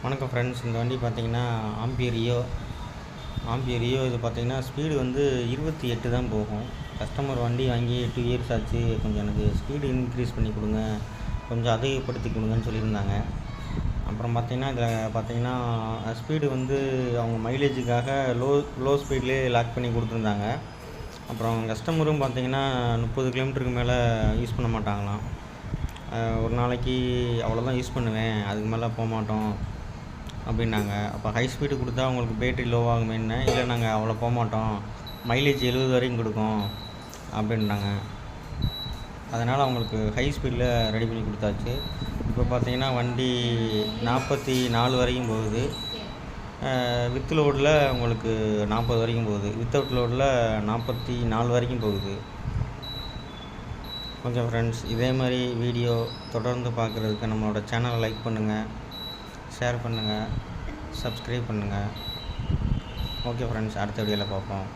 வணக்கம் ஃப்ரெண்ட்ஸ். இந்த வண்டி பார்த்தீங்கன்னா ஆம்பியர் ரியோ இது பார்த்தீங்கன்னா ஸ்பீடு வந்து 28 தான் போகும். கஸ்டமர் வண்டி வாங்கி 2 இயர்ஸ் ஆச்சு, கொஞ்சம் எனக்கு ஸ்பீடு இன்க்ரீஸ் பண்ணி கொடுங்க, கொஞ்சம் அதிகப்படுத்தி கொடுங்கன்னு சொல்லியிருந்தாங்க. அப்புறம் பார்த்தீங்கன்னா ஸ்பீடு வந்து அவங்க மைலேஜுக்காக லோ ஸ்பீட்லேயே லாக் பண்ணி கொடுத்துருந்தாங்க. அப்புறம் கஸ்டமரும் பார்த்தீங்கன்னா 30 கிலோமீட்டருக்கு மேலே யூஸ் பண்ண மாட்டாங்களாம். ஒரு நாளைக்கு அவ்வளோதான் யூஸ் பண்ணுவேன், அதுக்கு மேலே போக மாட்டோம் அப்படின்னாங்க. அப்போ ஹை ஸ்பீடு கொடுத்தா உங்களுக்கு பேட்டரி லோவாகுமேன்னு, இல்லை நாங்கள் அவ்வளோ போக மாட்டோம், மைலேஜ் 70 வரைக்கும் கொடுக்கும் அப்படின்ட்டாங்க. அதனால் அவங்களுக்கு ஹை ஸ்பீடில் ரெடி பண்ணி கொடுத்தாச்சு. இப்போ பார்த்தீங்கன்னா வண்டி 44 வரைக்கும் போகுது. வித் லோடில் உங்களுக்கு 40 வரைக்கும் போகுது. வித்தவுட் லோடில் 44 வரைக்கும் போகுது. ஓகே ஃப்ரெண்ட்ஸ், இதே மாதிரி வீடியோ தொடர்ந்து பார்க்குறதுக்கு நம்மளோட சேனலை லைக் பண்ணுங்கள், ஷேர் பண்ணுங்கள், சப்ஸ்கிரைப் பண்ணுங்கள். ஓகே ஃப்ரெண்ட்ஸ், அடுத்த வீடியோவில் பார்ப்போம்.